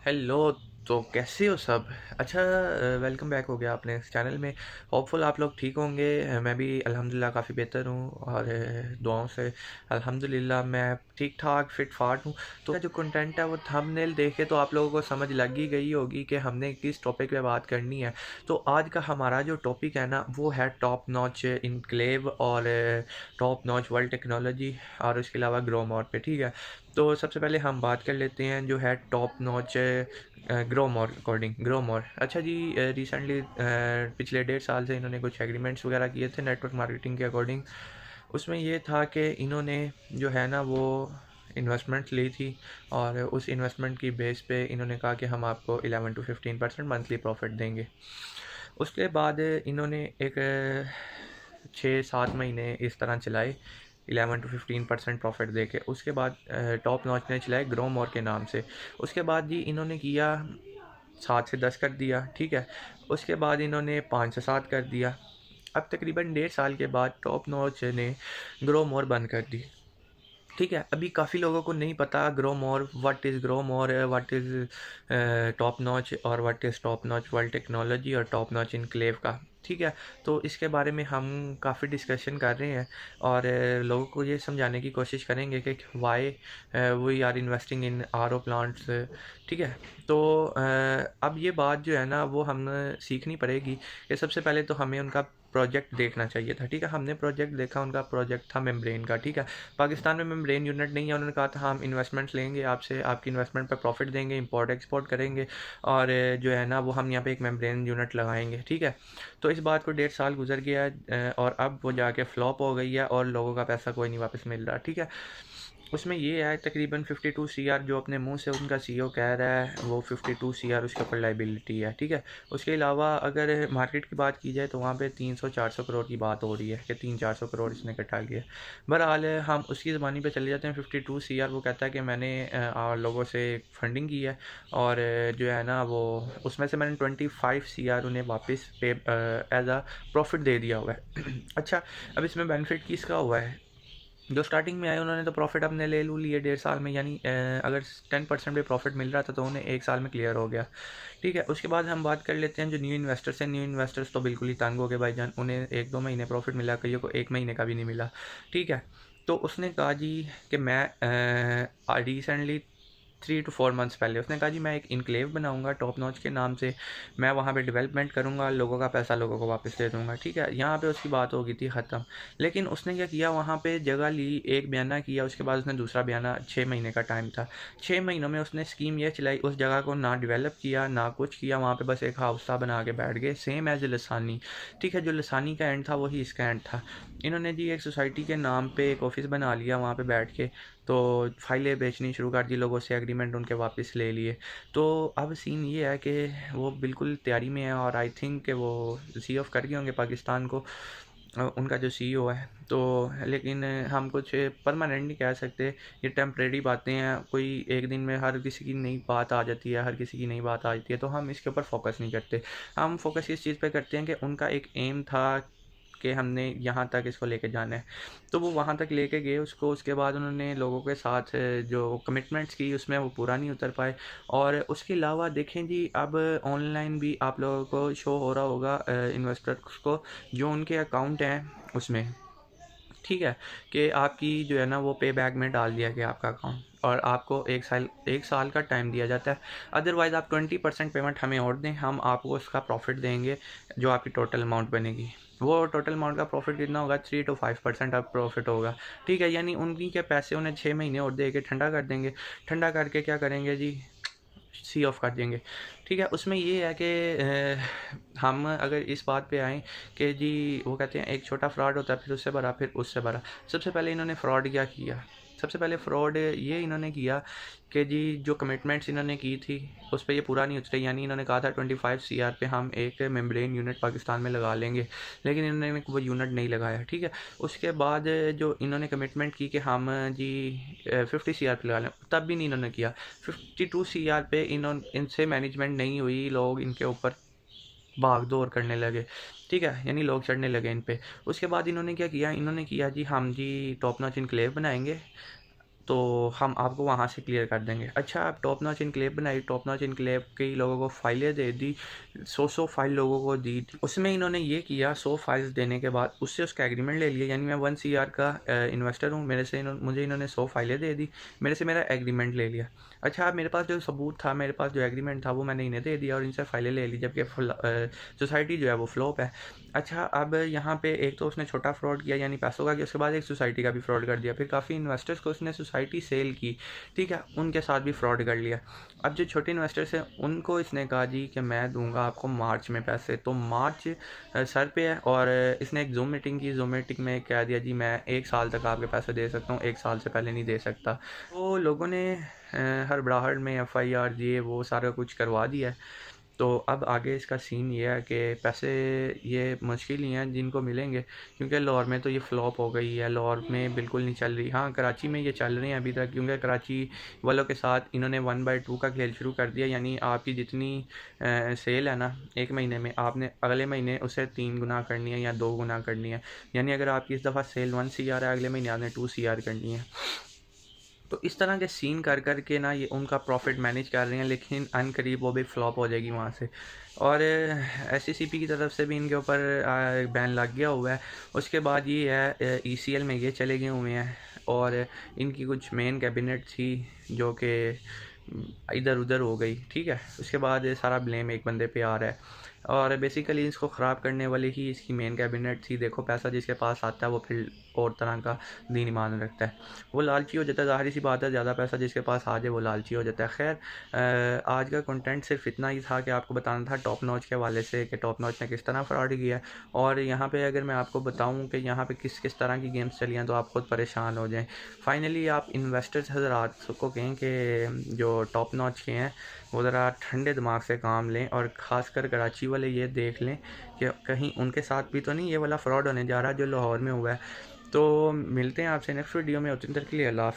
Hello. तो कैसे हो सब? अच्छा, वेलकम बैक हो गया आपने इस चैनल में। होपफुल आप लोग ठीक होंगे। मैं भी अल्हम्दुलिल्लाह काफ़ी बेहतर हूँ और दुआओं से अल्हम्दुलिल्लाह मैं ठीक ठाक फिट फाट हूँ। तो जो कंटेंट है वो थंबनेल देखे तो आप लोगों को समझ लग ही गई होगी कि हमने किस टॉपिक पे बात करनी है। तो आज का हमारा जो टॉपिक है ना वो है टॉप नॉच इनक्लेव और टॉप नॉच वर्ल्ड टेक्नोलॉजी और उसके अलावा ग्रोमोर पे। ठीक है, तो सबसे पहले हम बात कर लेते हैं जो है top notch Gromor according Gromor. अच्छा जी, रिसेंटली पिछले 1.5 साल से इन्होंने कुछ एग्रीमेंट्स वगैरह किए थे नेटवर्क मार्केटिंग के अकॉर्डिंग। उसमें ये था कि इन्होंने जो है ना वो इन्वेस्टमेंट ली थी और उस इन्वेस्टमेंट की बेस पे इन्होंने कहा कि हम आपको 11 to 15% मंथली प्रॉफिट देंगे। उसके बाद इन्होंने एक 6-7 महीने इस तरह चलाए 11 to 15% प्रॉफिट दे के। उसके बाद टॉप नॉच ने चलाए ग्रोमोर के नाम से। उसके बाद जी इन्होंने किया 7 से 10 कर दिया। ठीक है, उसके बाद इन्होंने 5 से 7 कर दिया। अब तकरीबन 1.5 साल के बाद टॉप नॉच ने ग्रो मोर बंद कर दी। ठीक है, अभी काफ़ी लोगों को नहीं पता grow more, what is grow more, what is top notch और what is top notch world technology और टॉप नॉच इनक्लेव का। ठीक है, तो इसके बारे में हम काफ़ी डिस्कशन कर रहे हैं और लोगों को ये समझाने की कोशिश करेंगे कि why we are investing in R O plants. ठीक है, तो अब ये बात जो है ना वो हम सीखनी पड़ेगी कि सबसे पहले तो हमें उनका प्रोजेक्ट देखना चाहिए था। ठीक है, हमने प्रोजेक्ट देखा, उनका प्रोजेक्ट था मेम्ब्रेन का। ठीक है, पाकिस्तान में मेम्ब्रेन यूनिट नहीं है। उन्होंने कहा था हम इन्वेस्टमेंट्स लेंगे आपसे, आपकी इन्वेस्टमेंट पर प्रॉफिट देंगे, इंपोर्ट एक्सपोर्ट करेंगे और जो है ना वो हम यहाँ पे एक मेम्ब्रेन यूनिट लगाएंगे। ठीक है, तो इस बात को 1.5 साल गुजर गया है और अब वो जाके फ्लॉप हो गई है और लोगों का पैसा कोई नहीं वापस मिल रहा। ठीक है, उसमें ये है तकरीबन 52 CR जो अपने मुंह से उनका CEO कह रहा है वो 52 CR उसके ऊपर लाइबिलिटी है। ठीक है, उसके अलावा अगर मार्केट की बात की जाए तो वहाँ पे 300-400 करोड़ की बात हो रही है कि 300-400 करोड़ इसने इकट्ठा किया। बहरहाल हम उसकी ज़बानी पे चले जाते हैं। 52 CR वो कहता है कि मैंने लोगों से फंडिंग की है और जो है ना वो उसमें से मैंने 25 CR उन्हें वापस पे एज आ प्रॉफिट दे दिया हुआ है। अच्छा, अब इसमें बेनिफिट किसका हुआ है? जो स्टार्टिंग में आए उन्होंने तो प्रॉफिट अपने ले लू लिए 1.5 साल में, यानी अगर 10% पे प्रॉफिट मिल रहा था तो उन्हें 1 साल में क्लियर हो गया। ठीक है, उसके बाद हम बात कर लेते हैं जो न्यू इन्वेस्टर्स हैं। न्यू इन्वेस्टर्स तो बिल्कुल ही तंग हो गए भाईजान, उन्हें 1-2 महीने प्रॉफिट मिला, कईयों को 1 महीने का भी नहीं मिला। ठीक है, तो उसने कहा जी कि मैं रिसेंटली 3 to 4 मंथ्स पहले उसने कहा जी मैं एक इनक्लेव बनाऊंगा टॉप नॉच के नाम से, मैं वहाँ पे डेवलपमेंट करूँगा, लोगों का पैसा लोगों को वापस दे दूँगा। ठीक है, यहाँ पे उसकी बात हो गई थी ख़त्म। लेकिन उसने क्या किया, वहाँ पे जगह ली, एक बयाना किया, उसके बाद उसने दूसरा बयाना, 6 महीने का टाइम था। 6 महीनों में उसने स्कीम ये चलाई, उस जगह को ना डेवलप किया ना कुछ किया, वहाँ पे बस एक हाउस सा बना के बैठ गए, सेम एज लसानी। ठीक है, जो लसानी का एंड था वही इसका एंड था। इन्होंने जी एक सोसाइटी के नाम पे एक ऑफिस बना लिया वहाँ पे बैठ के, तो फाइलें बेचनी शुरू कर दी, लोगों से एग्रीमेंट उनके वापस ले लिए। तो अब सीन ये है कि वो बिल्कुल तैयारी में है और आई थिंक कि वो सी ऑफ कर गए होंगे पाकिस्तान को, उनका जो CEO है। तो लेकिन हम कुछ परमानेंट नहीं कह सकते, ये टेम्परेरी बातें हैं। कोई एक दिन में हर किसी की नई बात आ जाती है, हर किसी की नई बात आ जाती है, तो हम इसके ऊपर फोकस नहीं करते। हम फोकस इस चीज़ पे करते हैं कि उनका एक एम था कि हमने यहाँ तक इसको लेके जाना है, तो वो वहाँ तक लेके गए उसको। उसके बाद उन्होंने लोगों के साथ जो कमिटमेंट्स की उसमें वो पूरा नहीं उतर पाए। और उसके अलावा देखें जी, अब ऑनलाइन भी आप लोगों को शो हो रहा होगा इन्वेस्टर्स को जो उनके अकाउंट हैं उसमें। ठीक है, कि आपकी जो है ना वो पे बैक में डाल दिया गया आपका अकाउंट और आपको 1 साल का टाइम दिया जाता है। अदरवाइज़ आप 20% पेमेंट हमें और दें, हम आपको उसका प्रॉफिट देंगे जो आपकी टोटल अमाउंट बनेगी। वो टोटल अमाउंट का प्रॉफिट कितना होगा? 3 to 5% आप प्रॉफिट होगा। ठीक है, यानी उनकी के पैसे उन्हें 6 महीने और दे के ठंडा कर देंगे। ठंडा करके क्या करेंगे जी? सी ऑफ कर देंगे। ठीक है, उसमें ये है कि हम अगर इस बात पे आएँ कि जी वो कहते हैं एक छोटा फ्रॉड होता है, फिर उससे बड़ा, फिर उससे बड़ा। सबसे पहले इन्होंने फ्रॉड क्या किया? सबसे पहले फ्रॉड ये इन्होंने किया कि जी जो कमिटमेंट्स इन्होंने की थी उस पे ये पूरा नहीं उतरे। यानी इन्होंने कहा था 25 CR पे हम एक मेम्ब्रेन यूनिट पाकिस्तान में लगा लेंगे, लेकिन इन्होंने वो यूनिट नहीं लगाया। ठीक है, उसके बाद जो इन्होंने कमिटमेंट की कि हम जी 50 CR पे लगा लें, तब भी नहीं इन्होंने किया। 52 CR पे इनसे मैनेजमेंट नहीं हुई, लोग इनके ऊपर भाग दौड़ करने लगे। ठीक है, यानी लोग चढ़ने लगे इन पे। उसके बाद इन्होंने क्या किया? इन्होंने किया जी हम जी टॉप नॉच इनक्लेव बनाएंगे, तो हम आपको वहाँ से क्लियर कर देंगे। अच्छा, आप टॉप नॉच इनक्लेव बनाई, टॉप नॉच इनक्लेव कई लोगों को फाइलें दे दी, 100 फाइल लोगों को दी थी। उसमें इन्होंने ये किया, 100 फाइल्स देने के बाद उससे उसका एग्रीमेंट ले लिया। यानी मैं 1 CR का इन्वेस्टर हूँ, मेरे से मुझे इन्होंने 100 फाइलें दे दी, मेरे से मेरा एग्रीमेंट ले लिया। अच्छा, अब मेरे पास जो सबूत था, मेरे पास जो एग्रीमेंट था, वो मैंने इन्हें दे दिया और इनसे फाइलें ले ली, जबकि सोसाइटी जो है वो फ्लॉप है। अच्छा, अब यहाँ पे एक तो उसने छोटा फ्रॉड किया यानी पैसों का किया, उसके बाद एक सोसाइटी का भी फ्रॉड कर दिया। फिर काफ़ी इन्वेस्टर्स को उसने सोसाइटी सेल की, ठीक है, उनके साथ भी फ्रॉड कर लिया। अब जो छोटे इन्वेस्टर्स हैं उनको इसने कहा जी कि मैं दूंगा आपको मार्च में पैसे। तो मार्च सर पे है और इसने एक जूम मीटिंग की, जूम मीटिंग में कह दिया जी मैं 1 साल तक आपके पैसे दे सकता हूँ, 1 साल से पहले नहीं दे सकता। तो लोगों ने हड़बड़ाहट में FIR ये वो सारा कुछ करवा दिया है। तो अब आगे इसका सीन ये है कि पैसे ये मुश्किल ही हैं जिनको मिलेंगे, क्योंकि लाहौर में तो ये फ्लॉप हो गई है, लाहौर में बिल्कुल नहीं चल रही। हाँ, कराची में ये चल रही हैं अभी तक, क्योंकि कराची वालों के साथ इन्होंने 1/2 का खेल शुरू कर दिया। यानी आपकी जितनी सेल है ना 1 महीने में, आपने अगले महीने उसे 3 गुना करनी है या 2 गुना करनी है। यानी अगर आपकी इस दफ़ा सेल 1 CR है, अगले महीने आपने 2 CR करनी है। तो इस तरह के सीन कर कर के ना ये उनका प्रॉफिट मैनेज कर रहे हैं, लेकिन अनकरीब वो भी फ्लॉप हो जाएगी वहाँ से। और SCCP की तरफ से भी इनके ऊपर बैन लग गया हुआ है। उसके बाद ये है ECL में ये चले गए हुए हैं और इनकी कुछ मेन कैबिनेट थी जो कि इधर उधर हो गई, ठीक है। उसके बाद ये सारा ब्लेम एक बंदे पे आ रहा है और बेसिकली इसको ख़राब करने वाली ही इसकी मेन कैबिनेट थी। देखो, पैसा जिसके पास आता है वो फिर और तरह का दीन ईमान रखता है, वो लालची हो जाता है। ज़ाहिर सी बात है, ज़्यादा पैसा जिसके पास आ जाए वो लालची हो जाता है। खैर, आज का कंटेंट सिर्फ इतना ही था कि आपको बताना था टॉप नॉच के हवाले से कि टॉप नॉच ने किस तरह फ्रॉड किया है। और यहाँ पे अगर मैं आपको बताऊँ कि यहाँ पे किस किस तरह की गेम्स चली हैं तो आप खुद परेशान हो जाएँ। फाइनली आप इन्वेस्टर्स हज़रात को कहें कि जो टॉप नॉच के हैं वो ज़रा ठंडे दिमाग से काम लें और ख़ासकर कराची वाले ये देख लें कि कहीं उनके साथ भी तो नहीं ये वाला फ्रॉड होने जा रहा है जो लाहौर में हुआ है। तो मिलते हैं आपसे नेक्स्ट वीडियो में, उतनी देर के लिए अल्लाह हाफ़िज़।